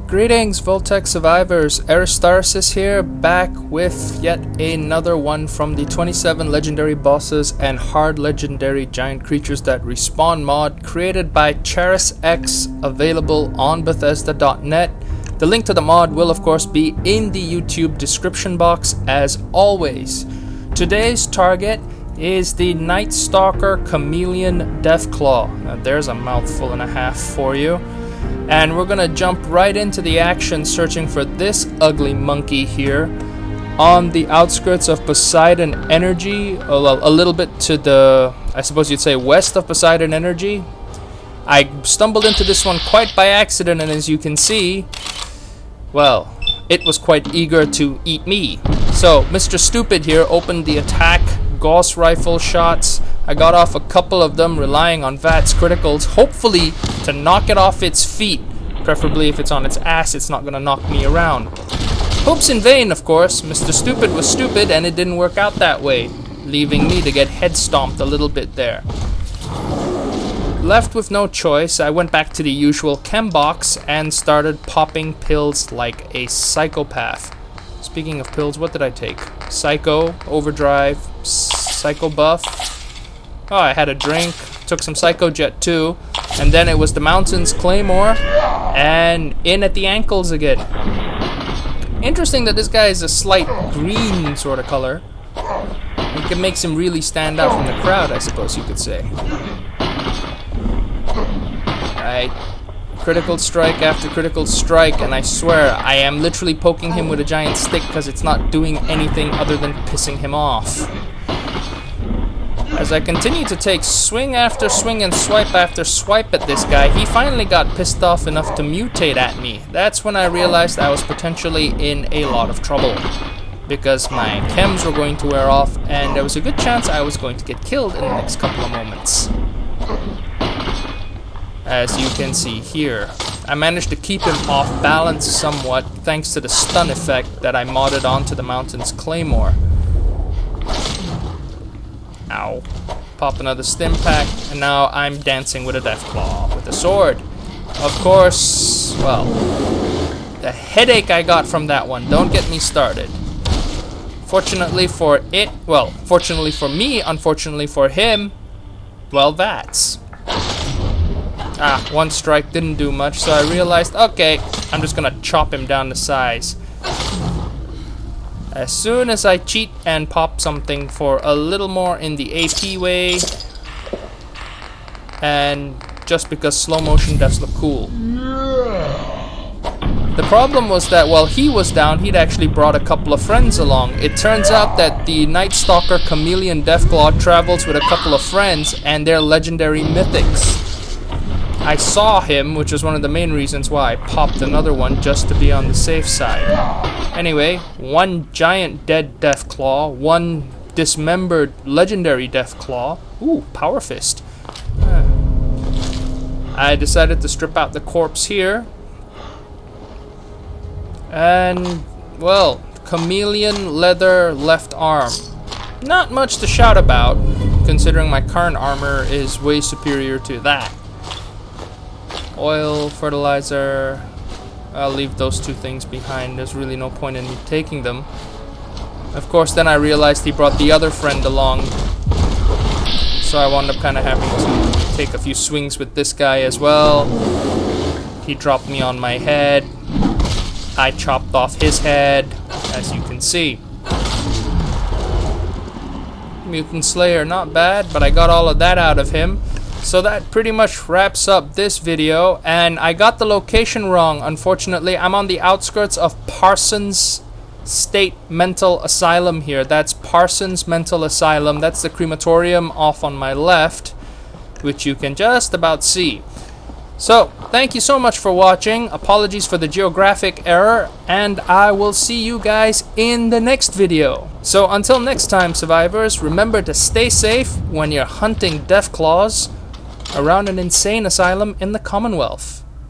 Greetings, Voltec survivors. Eristarisis here, back with yet another one from the 27 legendary bosses and hard legendary giant creatures that respawn mod created by Charrisx, available on Bethesda.net. The link to the mod will of course be in the YouTube description box as always. Today's target is the Nightstalker Chameleon Deathclaw. Now there's a mouthful and a half for you. And we're gonna jump right into the action searching for this ugly monkey here on the outskirts of Poseidon Energy, a little bit to the, I suppose you'd say, west of Poseidon Energy. I stumbled into this one quite by accident, and as you can see, well, it was quite eager to eat me. So Mr. Stupid here opened the attack, Gauss rifle shots. I got off a couple of them, relying on VAT's criticals, hopefully to knock it off its feet. Preferably if it's on its ass, it's not gonna knock me around. Hopes in vain, of course. Mr. Stupid was stupid and it didn't work out that way, leaving me to get head stomped a little bit there. Left with no choice, I went back to the usual chem box and started popping pills like a psychopath. Speaking of pills, what did I take? Psycho, Overdrive, Psycho Buff. Oh, I had a drink, took some Psycho Jet too, and then it was the Mountains Claymore, and in at the ankles again. Interesting that this guy is a slight green sort of color. It makes him really stand out from the crowd, I suppose you could say. Right. Critical strike after critical strike, and I swear I am literally poking him with a giant stick because it's not doing anything other than pissing him off. As I continue to take swing after swing and swipe after swipe at this guy, he finally got pissed off enough to mutate at me. That's when I realized I was potentially in a lot of trouble, because my chems were going to wear off and there was a good chance I was going to get killed in the next couple of moments. As you can see here, I managed to keep him off balance somewhat thanks to the stun effect that I modded onto the Mountains Claymore. Ow. Pop another stim pack, and now I'm dancing with a Deathclaw with a sword. Of course, well, the headache I got from that one, don't get me started. Fortunately for it, well, fortunately for me, unfortunately for him, well, that's. One strike didn't do much, so I realized, okay, I'm just gonna chop him down to size. As soon as I cheat and pop something for a little more in the AP way, and just because slow motion deaths look cool. The problem was that while he was down, he'd actually brought a couple of friends along. It turns out that the Nightstalker Chameleon Deathclaw travels with a couple of friends, and they're legendary mythics. I saw him, which was one of the main reasons why I popped another one just to be on the safe side. Anyway, one giant dead Deathclaw, one dismembered legendary Deathclaw. Ooh, Power Fist. I decided to strip out the corpse here. And, well, chameleon leather left arm. Not much to shout about, considering my current armor is way superior to that. Oil, fertilizer, I'll leave those two things behind. There's really no point in me taking them. Of course, then I realized he brought the other friend along, so I wound up kind of having to take a few swings with this guy as well. He dropped me on my head. I chopped off his head, as you can see. Mutant Slayer, not bad, but I got all of that out of him. So that pretty much wraps up this video, and I got the location wrong, unfortunately. I'm on the outskirts of Parsons State Mental Asylum here. That's Parsons Mental Asylum. That's the crematorium off on my left, which you can just about see. So, thank you so much for watching. Apologies for the geographic error, and I will see you guys in the next video. So until next time, survivors, remember to stay safe when you're hunting Deathclaws around an insane asylum in the Commonwealth.